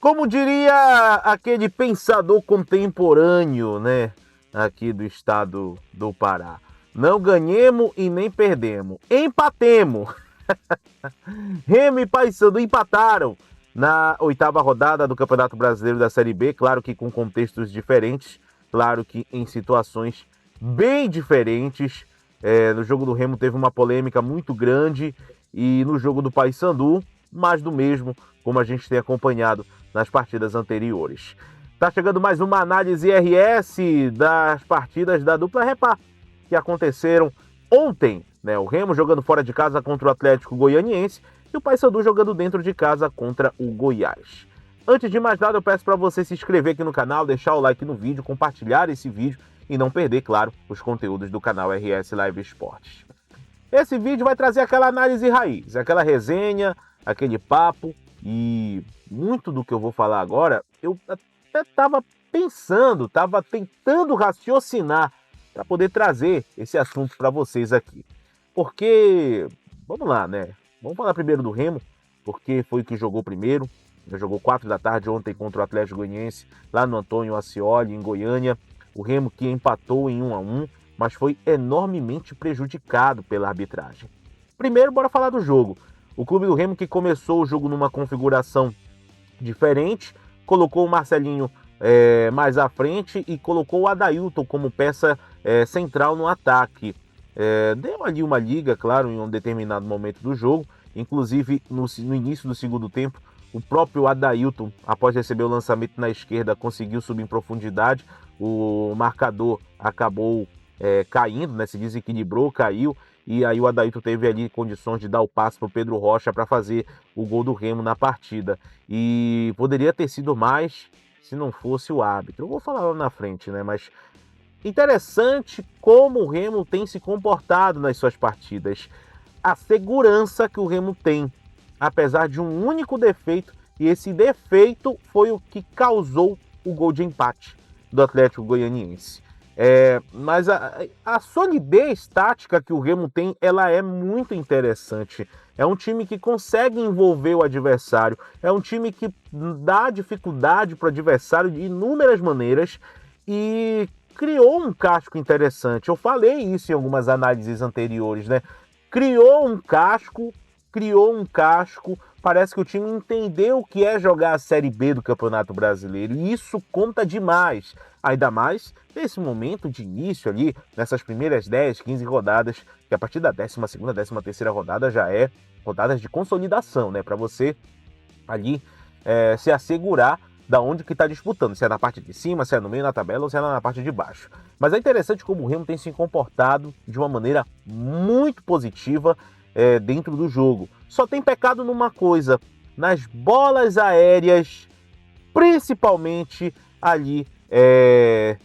Como diria aquele pensador contemporâneo, né, aqui do estado do Pará, não ganhemos e nem perdemos, empatemos. Remo e Paysandu empataram na 8ª rodada do Campeonato Brasileiro da Série B, claro que com contextos diferentes, claro que em situações bem diferentes. No jogo do Remo teve uma polêmica muito grande e no jogo do Paysandu, mais do mesmo, como a gente tem acompanhado nas partidas anteriores. Tá chegando mais uma análise RS das partidas da dupla Repá, que aconteceram ontem, né? O Remo jogando fora de casa contra o Atlético Goianiense e o Paysandu jogando dentro de casa contra o Goiás. Antes de mais nada, eu peço para você se inscrever aqui no canal, deixar o like no vídeo, compartilhar esse vídeo e não perder, claro, os conteúdos do canal RS Live Esportes. Esse vídeo vai trazer aquela análise raiz, aquela resenha, aquele papo e muito do que eu vou falar agora, eu até estava pensando, estava tentando raciocinar para poder trazer esse assunto para vocês aqui. Porque, vamos lá, né? Vamos falar primeiro do Remo, porque foi o que jogou primeiro. Já jogou 4 da tarde ontem contra o Atlético Goianiense, lá no Antônio Ascioli, em Goiânia. O Remo que empatou em 1-1, mas foi enormemente prejudicado pela arbitragem. Primeiro, bora falar do jogo. O clube do Remo que começou o jogo numa configuração diferente, colocou o Marcelinho mais à frente e colocou o Adailton como peça central no ataque. Deu ali uma liga, claro, em um determinado momento do jogo. Inclusive, no início do segundo tempo, o próprio Adailton, após receber o lançamento na esquerda, conseguiu subir em profundidade. O marcador acabou caindo, né? Se desequilibrou, caiu. E aí o Adailton teve ali condições de dar o passe para o Pedro Rocha para fazer o gol do Remo na partida. E poderia ter sido mais se não fosse o árbitro. Eu vou falar lá na frente, né? Mas interessante como o Remo tem se comportado nas suas partidas. A segurança que o Remo tem, apesar de um único defeito, e esse defeito foi o que causou o gol de empate do Atlético Goianiense. Mas a solidez tática que o Remo tem, ela é muito interessante. É um time que consegue envolver o adversário, é um time que dá dificuldade para o adversário de inúmeras maneiras e criou um casco interessante. Eu falei isso em algumas análises anteriores, né? Criou um casco, parece que o time entendeu o que é jogar a Série B do Campeonato Brasileiro e isso conta demais, ainda mais nesse momento de início ali, nessas primeiras 10, 15 rodadas, que a partir da 12ª, 13ª rodada já é rodadas de consolidação, né, para você ali se assegurar da onde que está disputando, se é na parte de cima, se é no meio da tabela ou se é na parte de baixo. Mas é interessante como o Remo tem se comportado de uma maneira muito positiva dentro do jogo. Só tem pecado numa coisa, nas bolas aéreas, principalmente ali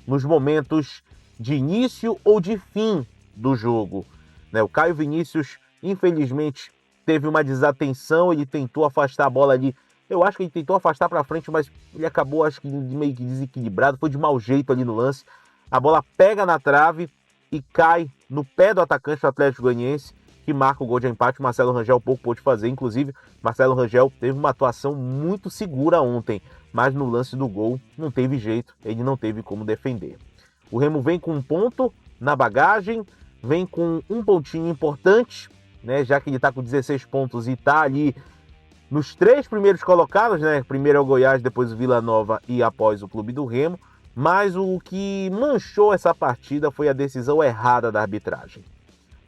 nos momentos de início ou de fim do jogo. O Caio Vinícius, infelizmente, teve uma desatenção, ele tentou afastar a bola ali. Eu acho que ele tentou afastar para frente, mas ele acabou, acho que meio que desequilibrado, foi de mau jeito ali no lance. A bola pega na trave e cai no pé do atacante do Atlético Goianiense, que marca o gol de empate. O Marcelo Rangel pouco pôde fazer, inclusive Marcelo Rangel teve uma atuação muito segura ontem, mas no lance do gol não teve jeito, ele não teve como defender. O Remo vem com um ponto na bagagem, vem com um pontinho importante, né, já que ele está com 16 pontos e está ali nos 3 primeiros colocados, né? Primeiro é o Goiás, depois o Vila Nova e após o Clube do Remo. Mas o que manchou essa partida foi a decisão errada da arbitragem.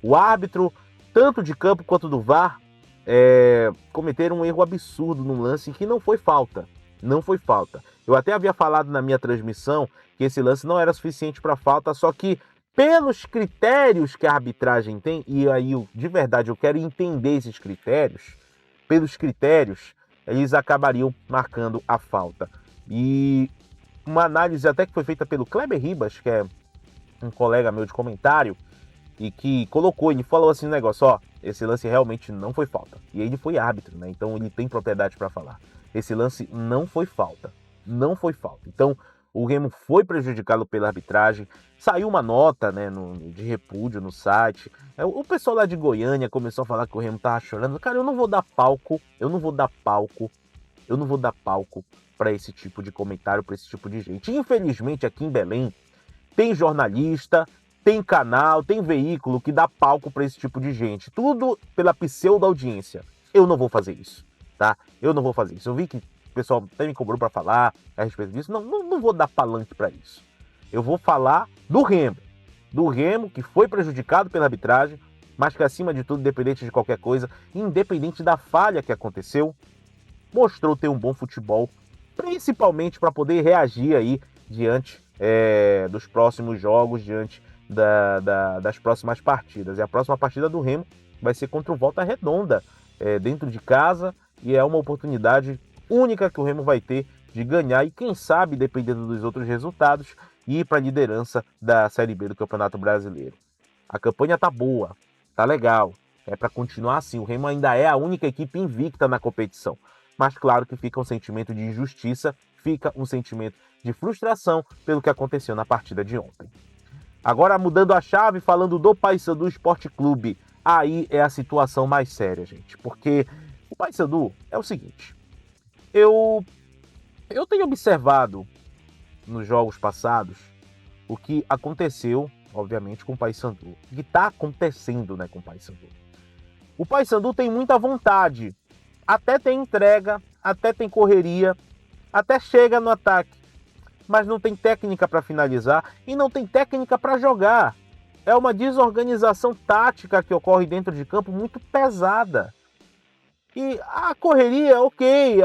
O árbitro, tanto de campo quanto do VAR, cometeram um erro absurdo no lance que não foi falta. Não foi falta. Eu até havia falado na minha transmissão que esse lance não era suficiente para falta, só que pelos critérios que a arbitragem tem, e aí de verdade eu quero entender esses critérios, pelos critérios, eles acabariam marcando a falta. E uma análise até que foi feita pelo Kleber Ribas, que é um colega meu de comentário, e que colocou, ele falou assim, negócio, esse lance realmente não foi falta. E ele foi árbitro, né? Então ele tem propriedade para falar. Esse lance não foi falta. Não foi falta. Então o Remo foi prejudicado pela arbitragem. Saiu uma nota, né, de repúdio no site. O pessoal lá de Goiânia começou a falar que o Remo tava chorando. Cara, eu não vou dar palco Eu não vou dar palco para esse tipo de comentário, para esse tipo de gente. Infelizmente, aqui em Belém, tem jornalista, tem canal, tem veículo que dá palco para esse tipo de gente. Tudo pela pseudo-audiência. Eu não vou fazer isso, tá? Eu não vou fazer isso. Eu vi que o pessoal até me cobrou para falar a respeito disso. Não vou dar palanque para isso. Eu vou falar do Remo. Do Remo, que foi prejudicado pela arbitragem, mas que, acima de tudo, independente de qualquer coisa, independente da falha que aconteceu, mostrou ter um bom futebol, principalmente para poder reagir aí diante dos próximos jogos, diante das próximas partidas. E a próxima partida do Remo vai ser contra o Volta Redonda, dentro de casa, e é uma oportunidade única que o Remo vai ter de ganhar e, quem sabe, dependendo dos outros resultados, ir para a liderança da Série B do Campeonato Brasileiro. A campanha tá boa, tá legal, é para continuar assim. O Remo ainda é a única equipe invicta na competição, mas claro que fica um sentimento de injustiça, fica um sentimento de frustração pelo que aconteceu na partida de ontem. Agora, mudando a chave, falando do Paysandu Esporte Clube, aí é a situação mais séria, gente, porque o Paysandu é o seguinte: eu tenho observado nos jogos passados o que aconteceu, obviamente, com o Paysandu, o que está acontecendo, né, com o Paysandu. O Paysandu tem muita vontade, até tem entrega, até tem correria, até chega no ataque, mas não tem técnica para finalizar e não tem técnica para jogar. É uma desorganização tática que ocorre dentro de campo muito pesada. E a correria, ok,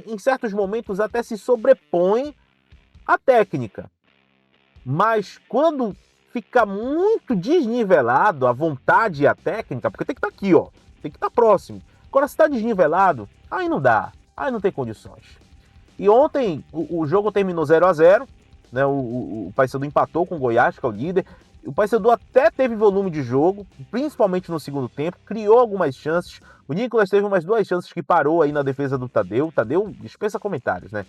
em certos momentos até se sobrepõe à técnica. Mas quando fica muito desnivelado a vontade e a técnica, porque tem que estar aqui, ó, tem que estar próximo. Agora, se está desnivelado, aí não dá, aí não tem condições. E ontem o jogo terminou 0-0, né? O Paysandu empatou com o Goiás, que é o líder. O Paysandu até teve volume de jogo, principalmente no segundo tempo, criou algumas chances. O Nicolas teve umas 2 chances que parou aí na defesa do Tadeu. O Tadeu dispensa comentários, né?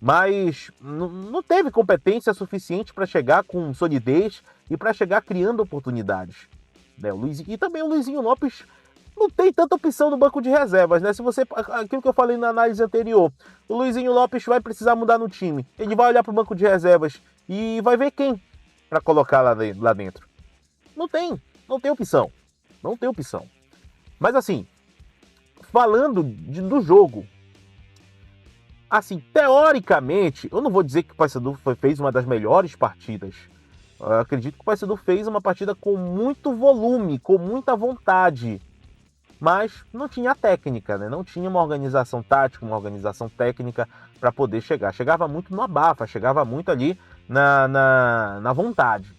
Mas não teve competência suficiente para chegar com solidez e para chegar criando oportunidades. Né? E também o Luizinho Lopes não tem tanta opção no banco de reservas, né? Aquilo que eu falei na análise anterior, o Luizinho Lopes vai precisar mudar no time. Ele vai olhar para o banco de reservas e vai ver quem para colocar lá dentro. Não tem opção. Não tem opção. Mas assim, falando do jogo, assim, teoricamente, eu não vou dizer que o Paysandu fez uma das melhores partidas. Eu acredito que o Paysandu fez uma partida com muito volume, com muita vontade. Mas não tinha técnica, né? Não tinha uma organização tática, uma organização técnica para poder chegar. Chegava muito no abafa, chegava muito ali na vontade.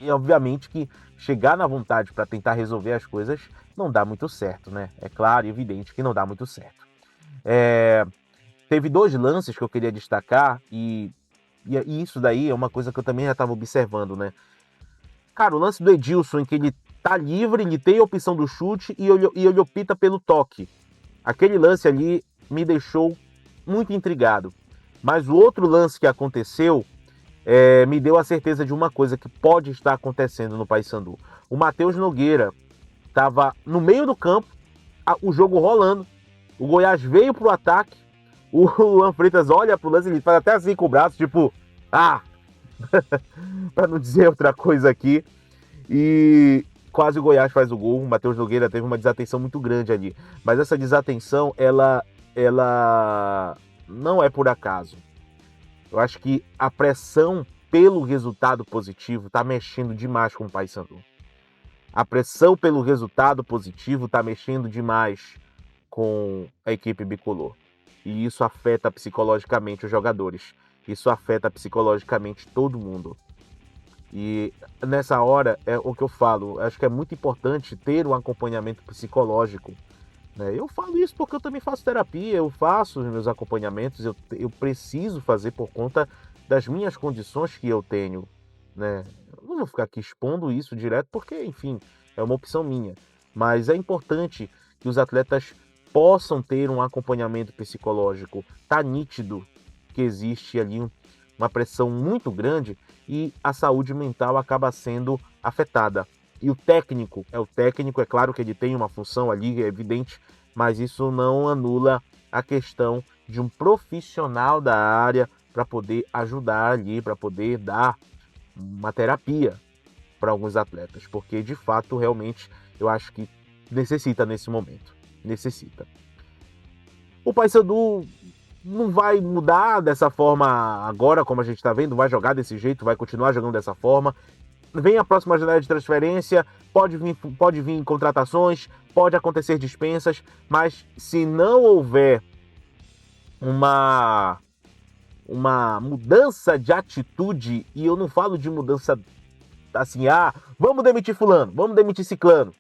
E obviamente que chegar na vontade para tentar resolver as coisas não dá muito certo, né? É claro e evidente que não dá muito certo. Teve 2 lances que eu queria destacar e isso daí é uma coisa que eu também já estava observando, né? Cara, o lance do Edilson, em que ele tá livre, ele tem a opção do chute e ele opta pelo toque. Aquele lance ali me deixou muito intrigado. Mas o outro lance que aconteceu me deu a certeza de uma coisa que pode estar acontecendo no Paysandu. O Matheus Nogueira estava no meio do campo, o jogo rolando, o Goiás veio pro ataque, o Luan Freitas olha pro lance e ele faz até assim com o braço, tipo, para não dizer outra coisa aqui, e quase o Goiás faz o gol. O Matheus Nogueira teve uma desatenção muito grande ali, mas essa desatenção ela não é por acaso. Eu acho que a pressão pelo resultado positivo está mexendo demais com o Paysandu. A pressão pelo resultado positivo está mexendo demais com a equipe bicolor. E isso afeta psicologicamente os jogadores. Isso afeta psicologicamente todo mundo. E nessa hora é o que eu falo. Acho que é muito importante ter um acompanhamento psicológico. Né? Eu falo isso porque eu também faço terapia, eu faço os meus acompanhamentos, eu preciso fazer por conta das minhas condições que eu tenho. Né? Eu não vou ficar aqui expondo isso direto porque, enfim, é uma opção minha. Mas é importante que os atletas possam ter um acompanhamento psicológico. Tá nítido que existe ali uma pressão muito grande e a saúde mental acaba sendo afetada. E o técnico, é claro que ele tem uma função ali, é evidente, mas isso não anula a questão de um profissional da área para poder ajudar ali, para poder dar uma terapia para alguns atletas, porque de fato, realmente, eu acho que necessita nesse momento. Necessita. O Paysandu não vai mudar dessa forma agora, como a gente está vendo, vai jogar desse jeito, vai continuar jogando dessa forma. Vem a próxima janela de transferência, pode vir contratações, pode acontecer dispensas, mas se não houver uma mudança de atitude, e eu não falo de mudança assim, vamos demitir fulano, vamos demitir ciclano.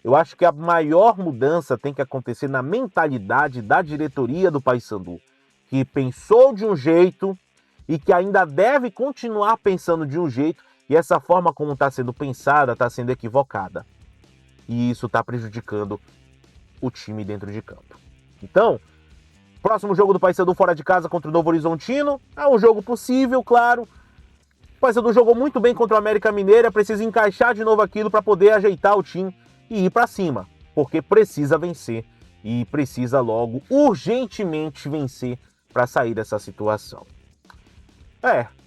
Eu acho que a maior mudança tem que acontecer na mentalidade da diretoria do Paysandu, que pensou de um jeito e que ainda deve continuar pensando de um jeito, e essa forma como está sendo pensada está sendo equivocada. E isso está prejudicando o time dentro de campo. Então, próximo jogo do Paysandu fora de casa contra o Novo Horizontino, é um jogo possível, claro. O Paysandu jogou muito bem contra o América Mineira, precisa encaixar de novo aquilo para poder ajeitar o time e ir para cima, porque precisa vencer e precisa logo, urgentemente vencer para sair dessa situação.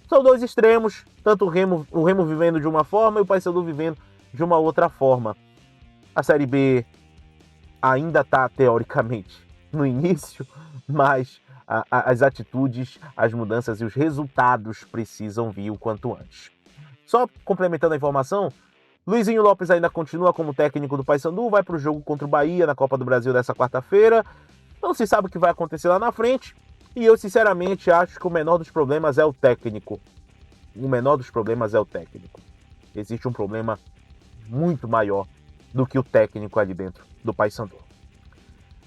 São dois extremos, tanto o Remo vivendo de uma forma e o Paysandu vivendo de uma outra forma. A Série B ainda está, teoricamente, no início, mas as atitudes, as mudanças e os resultados precisam vir o quanto antes. Só complementando a informação, Luizinho Lopes ainda continua como técnico do Paysandu, vai para o jogo contra o Bahia na Copa do Brasil dessa quarta-feira. Não se sabe o que vai acontecer lá na frente. E eu, sinceramente, acho que o menor dos problemas é o técnico. O menor dos problemas é o técnico. Existe um problema muito maior do que o técnico ali dentro do Paysandu.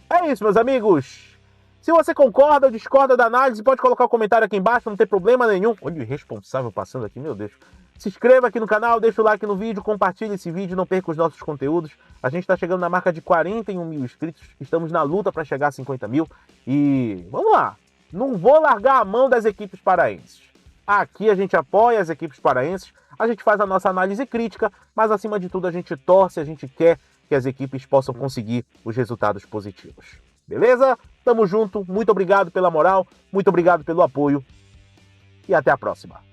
É isso, meus amigos. Se você concorda ou discorda da análise, pode colocar um comentário aqui embaixo, não tem problema nenhum. Olha o irresponsável passando aqui, meu Deus. Se inscreva aqui no canal, deixa o like no vídeo, compartilhe esse vídeo, não perca os nossos conteúdos. A gente está chegando na marca de 41 mil inscritos, estamos na luta para chegar a 50 mil. E vamos lá, não vou largar a mão das equipes paraenses. Aqui a gente apoia as equipes paraenses, a gente faz a nossa análise crítica, mas acima de tudo a gente torce, a gente quer que as equipes possam conseguir os resultados positivos. Beleza? Tamo junto, muito obrigado pela moral, muito obrigado pelo apoio e até a próxima.